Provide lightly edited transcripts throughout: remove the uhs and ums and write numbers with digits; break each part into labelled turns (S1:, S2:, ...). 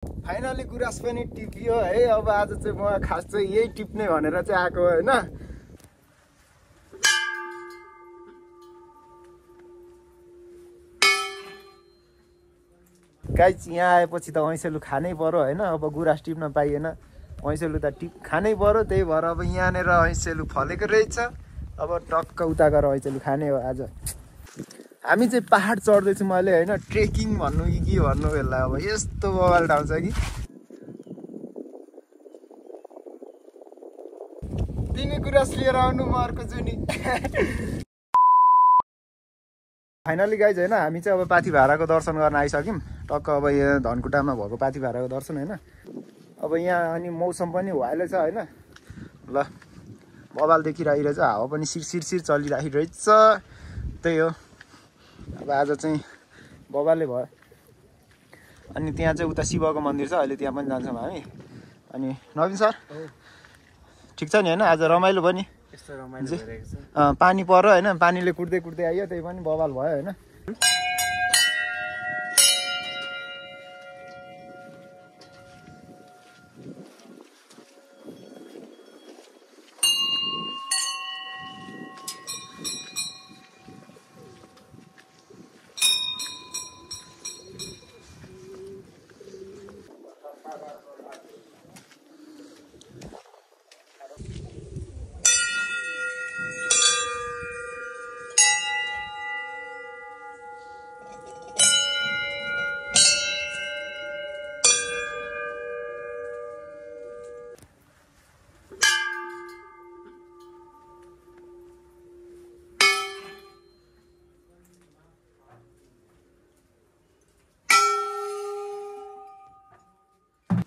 S1: Finally गुराँस पनि टिप्यो है। अब आज चाहिँ म खास चाहिँ यही टिप्ने भनेर चाहिँ आएको होइन। गाइस यहाँ आएपछि त ऐसेलु खानै पर्यो होइन। अब गुराँस टिप्न पाइएन, ऐसेलु त खानै पर्यो। त्यही भएर अब यहाँनिर ऐसेलु फलेको रहेछ। अब टक्क उता गएर ऐसेलु खाने हो आज। हामी चाहिँ पहाड चढ्दैछौँ अहिले होइन। ट्रेकिङ भन्नु कि के भन्नु यसलाई। अब यस्तो बवाल ठाउँ छ कि तिमी गुराँस लिएर आउनु, म अर्को छु नि। फाइनली गाइज होइन, हामी चाहिँ अब पाथी भाडाको दर्शन गर्न आइसक्यौँ। टक्क अब यहाँ धनकुटामा भएको पाथी भाडाको दर्शन होइन। अब यहाँ अनि मौसम पनि भइले छ होइन। ल बवाल देखिरहेको रहेछ, हावा पनि सिरसिर चलिरहेको रहेछ। त्यही हो, अब आज चाहिँ बवालले भयो। अनि त्यहाँ चाहिँ उता शिवको मन्दिर छ, अहिले त्यहाँ पनि जान्छौँ हामी। अनि नवीन सर ठिक छ नि होइन, आज रमाइलो भयो नि। पानी पर्यो होइन, पानीले कुट्दै कुट्दै आइयो, त्यही पनि बवाल भयो होइन।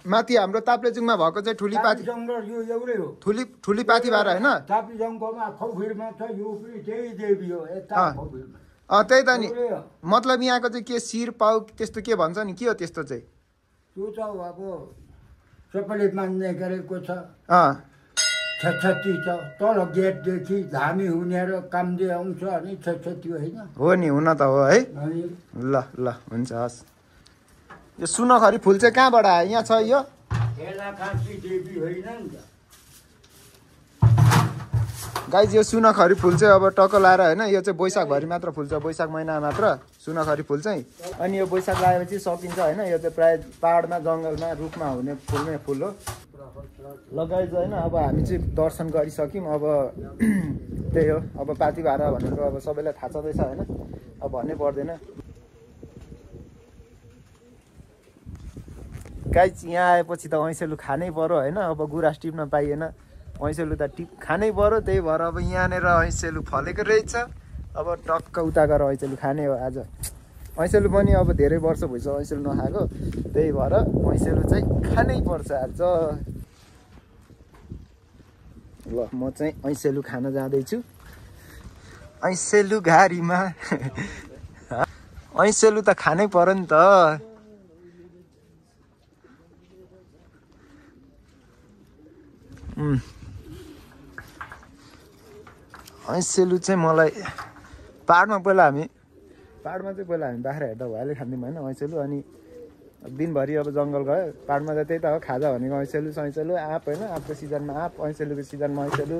S1: माथि हाम्रो ताप्लेजुङमा भएको चाहिँ ठुली पाथी
S2: जङ्गल यो एउटै हो।
S1: ठुली पाथी भाडा होइन।
S2: ताप्लेजुङकोमा खौफिरमा छ, यो पनि त्यही देवी हो यता खौफिरमा।
S1: त्यही त नि, मतलब यहाँको चाहिँ के शिर पाउ त्यस्तो के भन्छ नि, के हो त्यस्तो चाहिँ?
S2: त्यो त अब सबैले मान्ने गरेको छ। 66 छ, तल गेटदेखि धामी हुने र कामदे आउँछ अनि 66 होइन
S1: हो नि, हुन त हो है। ल ल हुन्छ, हस्। यो सुनखरी फुल चाहिँ कहाँबाट आयो? यहाँ छ यो गाइज। यो सुनखरी फुल चाहिँ अब टक्क लाएर होइन, यो चाहिँ वैशाखभरि मात्र फुल्छ, वैशाख महिना मात्र सुनखरी फुल चाहिँ। अनि यो वैशाख लगाएपछि सकिन्छ होइन। यो चाहिँ प्रायः पाहाडमा जङ्गलमा रुखमा हुने फुल्ने फुल हो। ल गाइज होइन, अब हामी चाहिँ दर्शन गरिसक्यौँ। अब त्यही हो, अब पाथी भाडा भनेको अब सबैलाई थाहा छँदैछ होइन, अब भन्नै पर्दैन। गाइज यहाँ आएपछि त ऐसेलु खानै पर्यो होइन। अब गुराँस टिप्न पाइएन, ऐसेलु त खानै पर्यो। त्यही भएर अब यहाँनिर ऐसेलु फलेको रहेछ। अब टक्क उता गएर ऐसेलु खाने हो आज। ऐसेलु पनि अब धेरै वर्ष भइसक्यो ऐसेलु नखाएको, त्यही भएर ऐसेलु चाहिँ खानै पर्छ आज। ल म चाहिँ ऐसेलु खान जाँदैछु, ऐसेलु घारीमा। ऐसेलु त खानै पर्यो नि त। ऐसेलु चाहिँ मलाई पाहाडमा चाहिँ पहिला हामी बाख्रा हेर्दा भइहाल्यो, खाँदैमा होइन ऐसेलु। अनि दिनभरि अब जङ्गल गयो, पाहाडमा त त्यही त हो, खाजा भनेको ऐसेलु सैसेलु आँप होइन। आँपको सिजनमा आँप, ऐसेलुको सिजनमा ऐसेलु,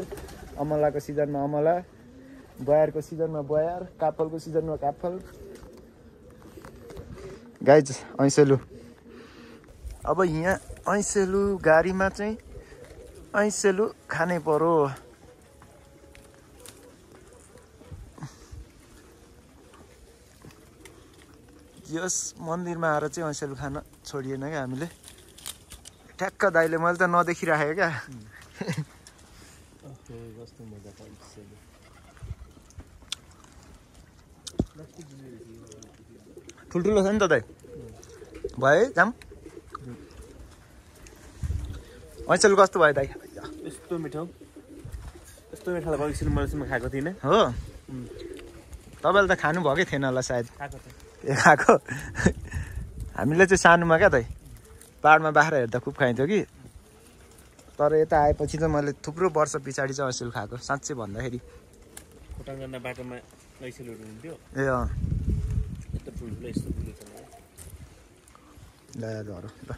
S1: अमलाको सिजनमा अमला, बयारको सिजनमा बयार, काफलको सिजनमा काफल। गाइज ऐसेलु, अब यहाँ ऐसेलु गाडीमा चाहिँ ऐसेलु खानै पर्यो। यस मन्दिरमा आएर चाहिँ ऐसेलु खान छोडिएन क्या हामीले। ठ्याक्क दाइले, मैले त नदेखिराखेँ क्या। ठुल्ठुलो छ नि त दाइ, भयो है जाम। ऐसेलु कस्तो भयो दाइ?
S3: यस्तो मिठो, यस्तो मिठो एकछिन मैले खाएको थिइनँ
S1: हो। तपाईँले त खानु भएकै थिएन होला सायद। खाएको हामीले चाहिँ सानोमा क्या दाइ, पाहाडमा बाख्रा हेर्दा खुब खाइन्थ्यो कि। तर यता आएपछि चाहिँ मैले थुप्रो वर्ष पछाडि चाहिँ ऐसेलु खाएको, साँच्चै भन्दाखेरि।
S3: खोटाङ जाँदा बाटोमा ऐसेलुहरू हुन्थ्यो।
S1: ए अँ,
S3: यस्तो ठुल्ठुलो यस्तो ठुलो छ
S1: ल ल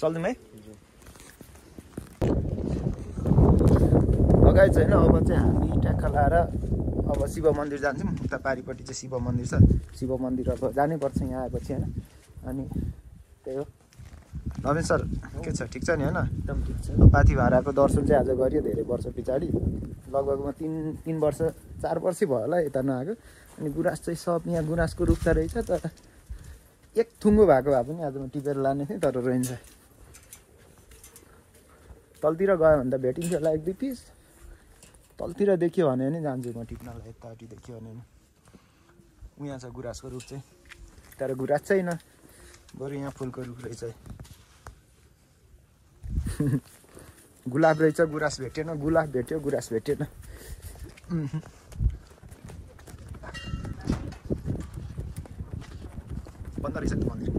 S3: चल्दैम है
S1: अगाडि चाहिँ होइन अब चाहिँ हामी ट्याक्क लाएर अब शिव मन्दिर जान्छौँ उता पारिपट्टि चाहिँ शिव मन्दिर छ शिव मन्दिर अब जानै पर्छ यहाँ आएपछि होइन अनि त्यही हो नवीन सर के छ ठिक छ नि होइन
S3: एकदम ठिक छ
S1: पाथी भाडाको दर्शन चाहिँ आज गरियो धेरै वर्ष पछाडि लगभगमा 3 वर्ष 4 वर्षै भयो होला यता नआएको अनि गुराँस चाहिँ सब यहाँ गुराँसको रुख त रहेछ तर एक थुङ्गो भएको भए पनि आज म टिपेर लाने थिएँ तर रहन्छ तलतिर गयो भने त भेटिन्छ होला 1-2 पिस तलतिर देखियो भने नि जान्छु म टिप्नलाई यतापट्टि देखियो भने उहाँ छ गुराँसको रुख चाहिँ तर गुराँस छैन बरु यहाँ फुलको रुख रहेछ गुलाब रहेछ गुराँस भेटेन गुलाब भेट्यो गुराँस भेटेन बन्द रहेछ त्यो मन्दिर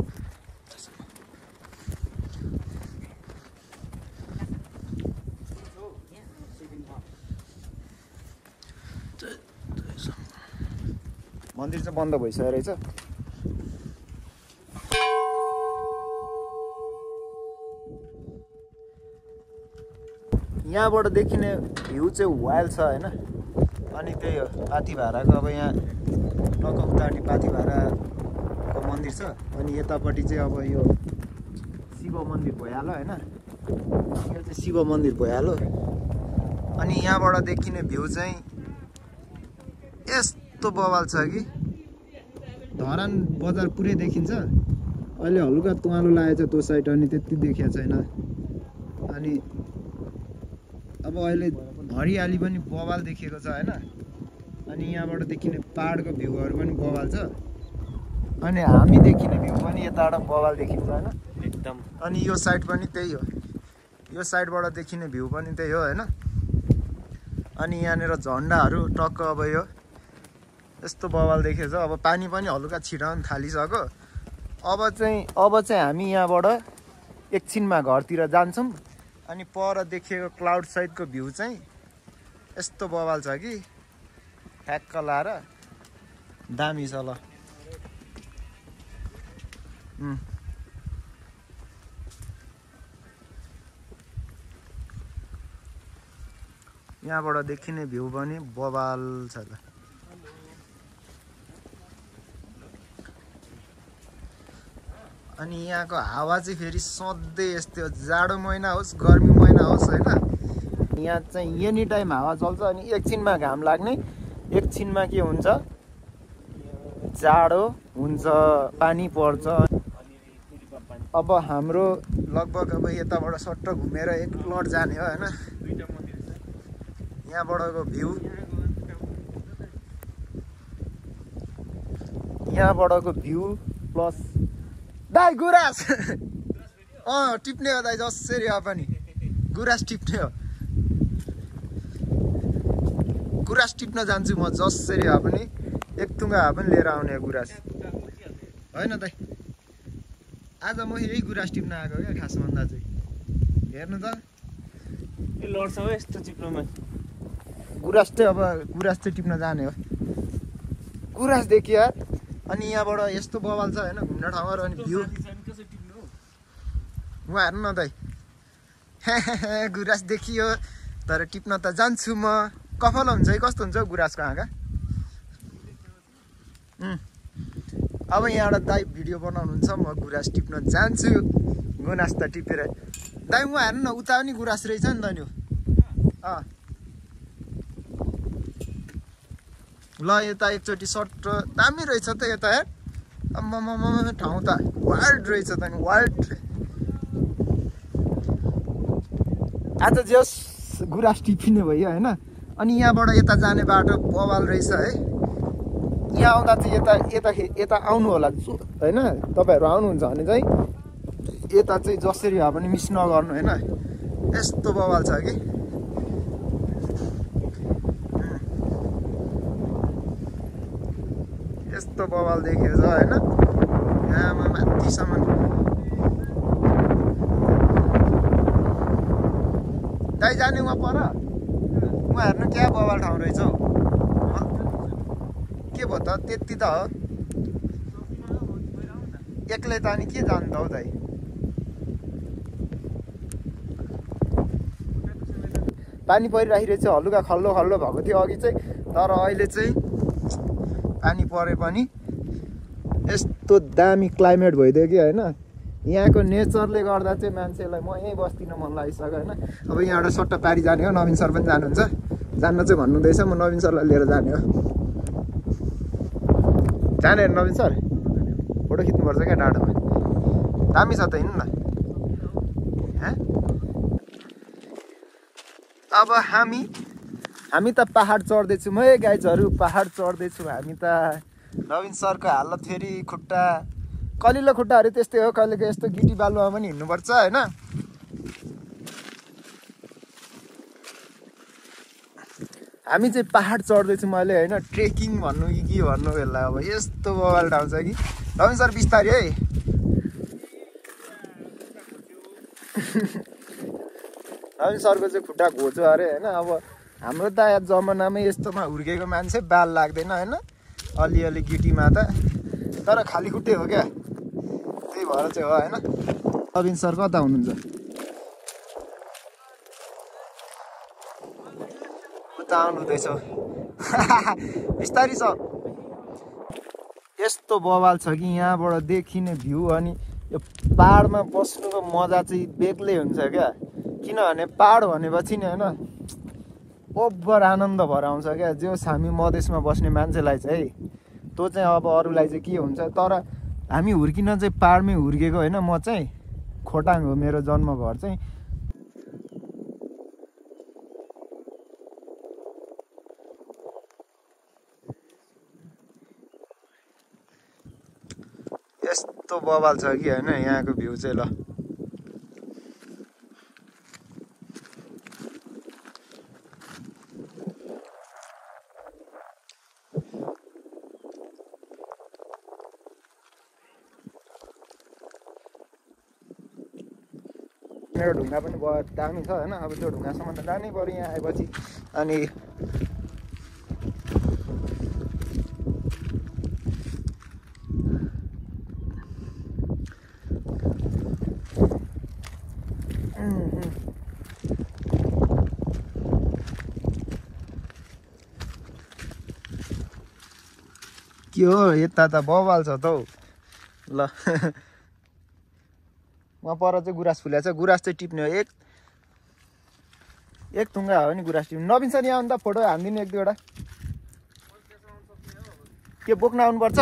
S1: मन्दिर चाहिँ बन्द भइसकेको रहेछ यहाँबाट देखिने भ्यू चाहिँ वाइल्ड छ होइन अनि त्यही हो पाथी भाडाको अब यहाँ टक्क उतापट्टि पाथी भाडाको मन्दिर छ अनि यतापट्टि चाहिँ अब यो शिव मन्दिर भइहाल्यो होइन यो चाहिँ शिव मन्दिर भइहाल्यो अनि यहाँबाट देखिने भ्यू चाहिँ यस्तो बवाल छ कि धरान बजार पुरै देखिन्छ अहिले हल्का तुवालो लागेको छ त्यो साइड अनि त्यति देखिएको छैन अनि अब अहिले हरियाली पनि बवाल देखिएको छ होइन अनि यहाँबाट देखिने पहाडको भ्यूहरू पनि बवाल छ अनि हामी देखिने भ्यू पनि यताबाट बवाल देखिन्छ होइन
S3: एकदम
S1: अनि यो साइड पनि त्यही हो यो साइडबाट देखिने भ्यू पनि त्यही हो होइन अनि यहाँनिर झन्डाहरू टक्क अब यो यस्तो बवाल देखेछ अब पानी पनि हल्का छिराउन थालिसक्यो अब चाहिँ हामी यहाँबाट एकछिनमा घरतिर जान्छौँ अनि पर देखिएको क्लाउड सहितको भ्यू चाहिँ यस्तो बवाल छ कि ठ्याक्क लाएर दामी छ ल यहाँबाट देखिने भ्यू पनि बवाल छ ल अनि यहाँको हावा चाहिँ फेरि सधैँ यस्तै जाडो महिना होस् गर्मी महिना होस् होइन यहाँ चाहिँ एनी टाइम हावा चल्छ अनि एकछिनमा घाम लाग्ने एकछिनमा के हुन्छ जाडो हुन्छ पानी पर्छ अब हाम्रो लगभग अब यताबाट सट्ट घुमेर एक लट जाने हो होइन यहाँबाटको भ्यू प्लस दाइ गुराँस टिप्ने हो दाइ जसरी हो पनि गुराँस टिप्ने हो गुराँस टिप्न जान्छु म जसरी हो पनि एक तुङ्गा भए पनि लिएर आउने गुराँस होइन दाइ आज म यही गुराँस टिप्न आएको क्या खास भन्दा चाहिँ हेर्नु त
S3: ए लड्छ हो यस्तो चिप्लोमा
S1: गुराँस चाहिँ टिप्न जाने हो गुराँस देखियो अनि यहाँबाट यस्तो बवाल छ होइन घुम्ने ठाउँहरू अनि भ्यू उहाँ हेर्नु न दाइ गुराँस देखियो तर टिप्न त जान्छु म कफल हुन्छ है कस्तो हुन्छ गुराँसको आँखा अब यहाँबाट दाइ भिडियो बनाउनुहुन्छ म गुराँस टिप्न जान्छु गुराँस त टिपेर दाइ उहाँ हेर्नु न उता पनि गुराँस रहेछ नि त नि ल यता एकचोटि सट्ट दामी रहेछ त यता हेर आम्मामा ठाउँ त वाइल्ड रहेछ त नि वाइल्ड आज जस गुराँस टिपिने भयो होइन अनि यहाँबाट यता जाने बाटो बवाल रहेछ है यहाँ आउँदा चाहिँ यता आउनु होला होइन तपाईँहरू आउनुहुन्छ भने चाहिँ यता चाहिँ जसरी भए पनि मिस नगर्नु होइन यस्तो बवाल छ कि यस्तो बवाल देखेको छ होइन यहाँमा माथिसम्म दाइ जाने उहाँ पर उहाँ हेर्नु क्या बवाल ठाउँ रहेछ हौ के भयो त त्यति त हो एक्लै त अनि के जानु त हौ दाइ पानी परिराखिरहेको छ हलुका खल्लो खल्लो भएको थियो अघि चाहिँ तर अहिले चाहिँ पानी परे पनि यस्तो दामी क्लाइमेट भइदियो कि होइन यहाँको नेचरले गर्दा चाहिँ मान्छेलाई म यहीँ बस्दिन मन लागिसक्यो होइन अब यहाँबाट सट्टा पारी जाने हो नवीन सर पनि जानुहुन्छ जान्न चाहिँ भन्नुहुँदैछ म नवीन सरलाई लिएर जाने हो जाने नवीन सर फोटो खिच्नुपर्छ क्या डाँडामा दामी छ त हिँड्नु न अब हामी त पहाड चढ्दैछौँ है गाइजहरू पहाड चढ्दैछौँ हामी त नवीन सरको हालत फेरि खुट्टा कलिलो खुट्टाहरू त्यस्तै हो कहिलेको यस्तो गिटी बालुवा पनि हिँड्नुपर्छ होइन हामी चाहिँ पहाड चढ्दैछौँ अहिले होइन ट्रेकिङ भन्नु कि के भन्नु बेला अब यस्तो बवाल ठाउँ छ कि नवीन सर बिस्तारी है नवीन सरको चाहिँ खुट्टा घोच्यो अरे होइन अब हाम्रो त यहाँ जमानामै यस्तोमा हुर्केको मान्छे बाल लाग्दैन होइन अलिअलि गिटीमा त तर खाली खुट्टे हो क्या त्यही भएर चाहिँ हो होइन नवीन सर कता हुनुहुन्छ उता आउनु हुँदैछ बिस्तारी छ यस्तो बवाल छ कि यहाँबाट देखिने भ्यू अनि यो पहाडमा बस्नुको मजा चाहिँ बेग्लै हुन्छ क्या किनभने पहाड भनेपछि नि होइन ओभर आनन्द भएर आउँछ क्या जो हामी मधेसमा बस्ने मान्छेलाई चाहिँ त्यो चाहिँ अब अरूलाई चाहिँ के हुन्छ तर हामी हुर्किन चाहिँ पहाडमै हुर्केको होइन म चाहिँ खोटाङ हो मेरो जन्म घर चाहिँ यस्तो बवाल छ कि होइन यहाँको भ्यू चाहिँ ल मेरो ढुङ्गा पनि बहुत दामी छ होइन अब त्यो ढुङ्गासम्म त जानै पऱ्यो यहाँ आएपछि अनि के हो यता त बवाल छ त हौ ल वहाँ पर चाहिँ गुराँस फुल्या छ गुराँस चाहिँ टिप्ने हो एक थुङ्गा हो नि गुराँस टिप्ने नवीन सर यहाँ आउनु त फोटो हानिदिनु एक दुईवटा के बोक्न आउनुपर्छ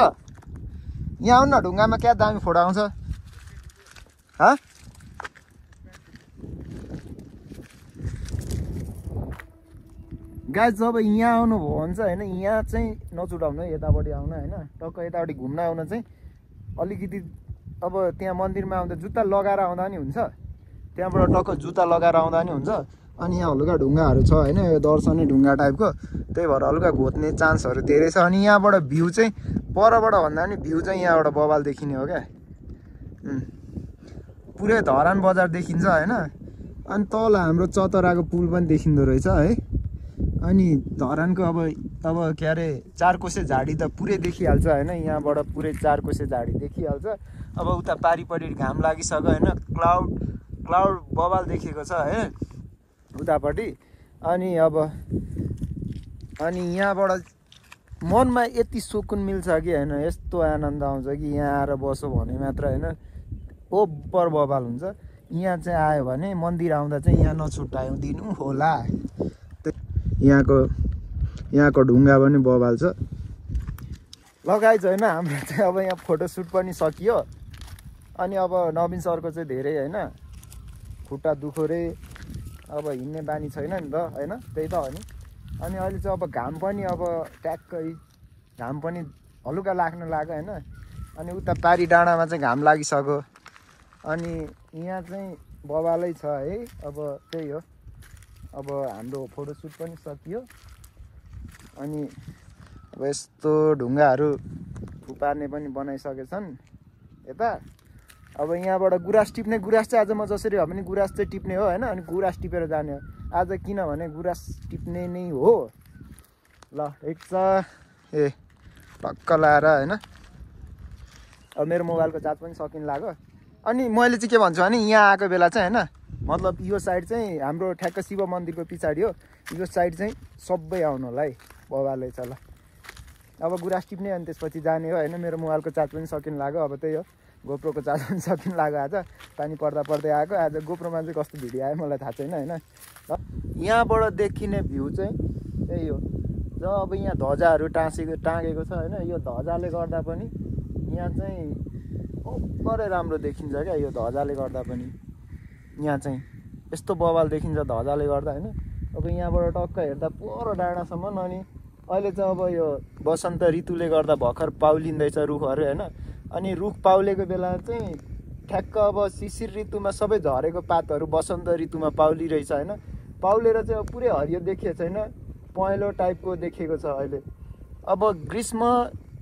S1: यहाँ आउनु न ढुङ्गामा क्या दामी फोटो आउँछ गाइस जब यहाँ आउनुभयो भने चाहिँ होइन यहाँ चाहिँ नचुटाउनु है यतापट्टि आउनु होइन टक्क यतापट्टि घुम्न आउन चाहिँ अलिकति अब त्यहाँ मन्दिरमा आउँदा जुत्ता लगाएर आउँदा नि हुन्छ त्यहाँबाट टक्क जुत्ता लगाएर आउँदा नि हुन्छ अनि यहाँ हलुका ढुङ्गाहरू छ होइन यो दर्शनै ढुङ्गा टाइपको त्यही भएर हलुका घोच्ने चान्सहरू धेरै छ अनि यहाँबाट भ्यू चाहिँ परबाट भन्दा नि भ्यू चाहिँ यहाँबाट बवाल देखिने हो क्या पुरै धरान बजार देखिन्छ होइन अनि तल हाम्रो चतराको पुल पनि देखिँदो रहेछ है अनि धरानको अब के अरे चारकोसे झाडी त पुरै देखिहाल्छ होइन यहाँबाट पुरै चारकोसे झाडी देखिहाल्छ अब उता पारिपट्टि घाम लागिसक्यो होइन क्लाउड बवाल देखेको छ है उतापट्टि अनि यहाँबाट मनमा यति सुकुन मिल्छ कि होइन यस्तो आनन्द आउँछ कि यहाँ आएर बसो भने मात्र होइन ओभर बवाल हुन्छ यहाँ चाहिँ आयो भने मन्दिर आउँदा चाहिँ यहाँ नछुट्याउँ दिनु होला यहाँको ढुङ्गा पनि बवाल छ लगाइज होइन हाम्रो चाहिँ अब यहाँ फोटोसुट पनि सकियो अनि अब नवीन सरको चाहिँ धेरै होइन खुट्टा दुखो रे अब हिँड्ने बानी छैन नि त होइन त्यही त हो नि अनि अहिले चाहिँ अब घाम पनि अब ट्याक्कै घाम पनि हलुका लाग्न लाग्यो होइन अनि उता पारी डाँडामा चाहिँ घाम लागिसक्यो अनि यहाँ चाहिँ बवालै छ है अब त्यही हो अब हाम्रो फोटोसुट पनि सकियो अनि अब यस्तो ढुङ्गाहरू थुपार्ने पनि बनाइसकेछन् यता अब यहाँबाट गुराँस टिप्ने गुराँस चाहिँ आज म जसरी भए पनि गुराँस चाहिँ टिप्ने हो होइन अनि गुराँस टिपेर जाने हो आज किनभने गुराँस टिप्ने नै हो ल ठिक छ ए टक्क लाएर होइन अब मेरो मोबाइलको चार्ज पनि सकिन लाग्यो अनि मैले चाहिँ के भन्छु भने यहाँ आएको बेला चाहिँ होइन मतलब यो साइड चाहिँ हाम्रो ठ्याक्क शिव मन्दिरको पछाडि हो, यो साइड चाहिँ सबै आउनु होला है बबाले छ ल। अब गुराँस टिप्ने अनि त्यसपछि जाने हो होइन। मेरो मोबाइलको चार्ज पनि सकिन लाग्यो, अब त्यही हो गोप्रोको चार्ज पनि सकिन लाग्यो। आज पानी पर्दा पर्दै आएको, आज गोप्रोमा चाहिँ कस्तो भिडियो आयो मलाई थाहा छैन होइन। यहाँबाट देखिने भ्यू चाहिँ त्यही हो। जब अब यहाँ ध्वजाहरू टाँगेको छ होइन, यो ध्वजाले गर्दा पनि यहाँ चाहिँ ओभरै राम्रो देखिन्छ क्या। यो ध्वजाले गर्दा पनि यहाँ चाहिँ यस्तो बवाल देखिन्छ ध्वजाले गर्दा होइन। अब यहाँबाट टक्क हेर्दा पर डाँडासम्म। अनि अहिले चाहिँ अब यो वसन्त ऋतुले गर्दा भर्खर पाउलिँदैछ रुखहरू होइन। अनि रुख पाउलेको बेला चाहिँ ठ्याक्क अब शिशिर ऋतुमा सबै झरेको पातहरू वसन्त ऋतुमा पाउलिरहेछ होइन। पाउलेर चाहिँ अब पुरै हरियो देखिएको छैन, पहेँलो टाइपको देखेको छ अहिले। अब ग्रीष्म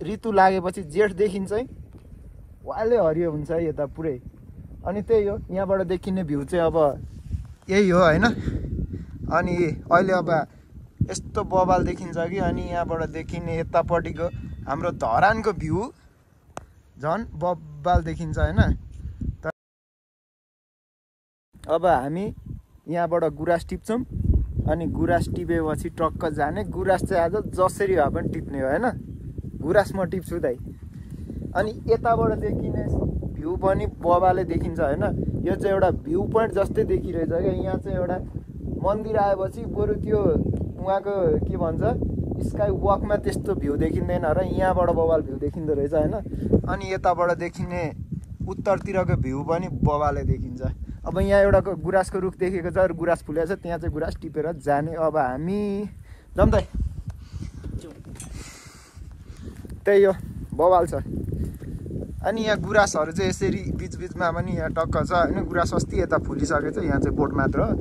S1: ऋतु लागेपछि जेठदेखि चाहिँ वाले हरियो हुन्छ है यता पुरै। अनि त्यही हो यहाँबाट देखिने भ्यू चाहिँ अब यही हो होइन। अनि अहिले अब यस्तो बवाल देखिन्छ कि। अनि यहाँबाट देखिने यतापट्टिको हाम्रो धरानको भ्यू झन् बवाल देखिन्छ होइन। अब हामी यहाँबाट गुराँस टिप्छौँ अनि गुराँस टिपेपछि टक्क जाने। गुराँस चाहिँ आज जसरी भए पनि टिप्ने हो होइन। गुराँस म टिप्छु दाइ। अनि यताबाट देखिने भ्यू पनि बबाले देखिन्छ होइन। यो चाहिँ एउटा भ्यू पोइन्ट जस्तै देखिरहेछ क्या। यहाँ चाहिँ एउटा मन्दिर आएपछि बरु त्यो उहाँको के भन्छ स्काई वकमा त्यस्तो भ्यू देखिँदैन र यहाँबाट बवाल भ्यू देखिँदो रहेछ होइन। अनि यताबाट देखिने उत्तरतिरको भ्यू पनि बबाले देखिन्छ। अब यहाँ एउटा गुराँसको रुख देखेको छ, गुराँस फुलेको छ, त्यहाँ चाहिँ गुराँस टिपेर जाने। अब हामी जाउँ त। त्यही हो बवाल छ। अनि यहाँ गुराँसहरू चाहिँ यसरी बिचबिचमा पनि यहाँ टक्क छ होइन। गुराँस अस्ति यता फुलिसकेको छ, यहाँ चाहिँ बोट मात्र हो।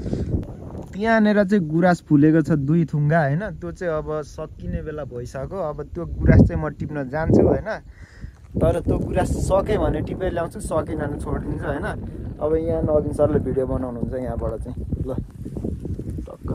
S1: त्यहाँनिर चाहिँ गुराँस फुलेको छ 2 थुङ्गा होइन। त्यो चाहिँ अब सकिने बेला भइसक्यो। अब त्यो गुराँस चाहिँ म टिप्न जान्छु होइन। तर त्यो गुराँस सकेँ भने टिपेर ल्याउँछु, सकेन भने छोडिदिन्छु होइन। अब यहाँ नवीन सरले भिडियो बनाउनुहुन्छ यहाँबाट चाहिँ ल टक्क।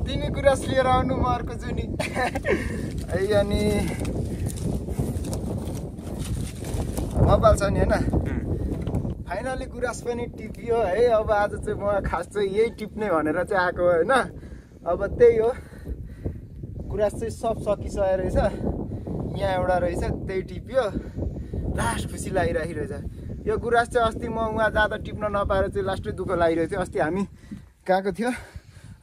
S1: तिमी गुराँस लिएर आउनु, म अर्को छु नि। अनि बबाल छ नि होइन। फाइनली गुराँस पनि टिपियो है। अब आज चाहिँ म खास चाहिँ यही टिप्ने भनेर चाहिँ आएको होइन। अब त्यही हो गुराँस चाहिँ सब सकिसकेको रहेछ। यहाँ एउटा रहेछ त्यही टिप्यो, लास्ट खुसी लागिरहेको रहेछ। यो गुराँस चाहिँ अस्ति म उहाँ जाँदा टिप्न नपाएर चाहिँ लास्टै दुःख लागिरहेको थियो। अस्ति हामी गएको थियो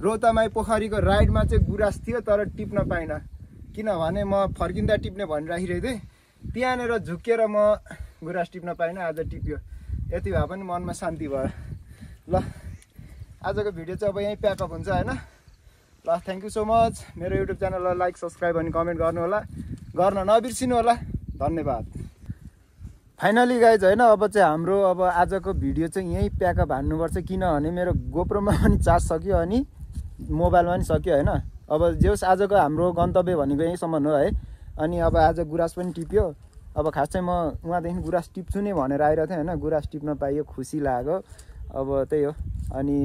S1: रौतामाई पोखरीको राइडमा चाहिँ गुराँस थियो तर टिप्न पाइनँ, किनभने म फर्किँदा टिप्ने भनिराखिरहेको थिएँ। त्यहाँनिर झुकेर म गुराँस टिप्न पाइनँ। आज टिप्यो, यति भए पनि मनमा शान्ति भयो। ल आजको भिडियो चाहिँ अब यहीँ प्याकअप हुन्छ होइन। ल थ्याङ्क यू सो मच। मेरो युट्युब च्यानललाई लाइक सब्सक्राइब अनि कमेन्ट गर्नु होला, गर्न नबिर्सिनु होला। धन्यवाद। फाइनली गाइज होइन अब चाहिँ हाम्रो अब आजको भिडियो चाहिँ यहीँ प्याकअप हान्नुपर्छ, किनभने मेरो गोप्रोमा पनि चार्ज सक्यो अनि मोबाइलमा पनि सक्यो होइन। अब जे होस् आजको हाम्रो गन्तव्य भनेको यहीँसम्म हो है। अनि अब आज गुराँस पनि टिप्यो। अब खास चाहिँ म उहाँदेखि गुराँस टिप्छु नै भनेर आइरहेको थिएँ होइन। गुराँस टिप्न पाइयो, खुसी लाग्यो। अब त्यही हो। अनि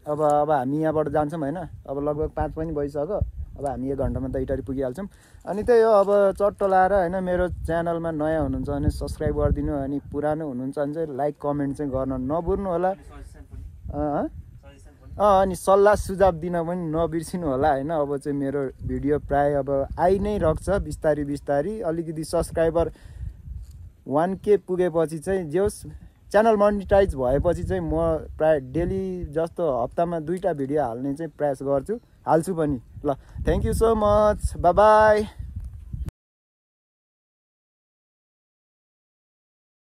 S1: अब हामी यहाँबाट जान्छौँ होइन। अब लगभग 5 पनि भइसक्यो। अब हामी 1 घन्टामा दैटारी पुगिहाल्छौँ। अनि त्यही हो अब चट्टो लाएर होइन। मेरो च्यानलमा नयाँ हुनुहुन्छ भने सब्सक्राइब गरिदिनु, अनि पुरानो हुनुहुन्छ भने चाहिँ लाइक कमेन्ट चाहिँ गर्न नभुल्नु होला। अनि सल्लाह सुझाव दिन पनि नबिर्सिनु होला होइन। अब चाहिँ मेरो भिडियो प्राय अब आइ नै रह्छ बिस्तारी अलिकति सब्सक्राइबर 1K पुगेपछि चाहिँ जे होस् च्यानल मोनिटाइज भएपछि चाहिँ म प्राय डेली जस्तो हप्तामा 2टा भिडियो हाल्ने चाहिँ प्रयास गर्छु, हाल्छु पनि। ल thank you so much, by by.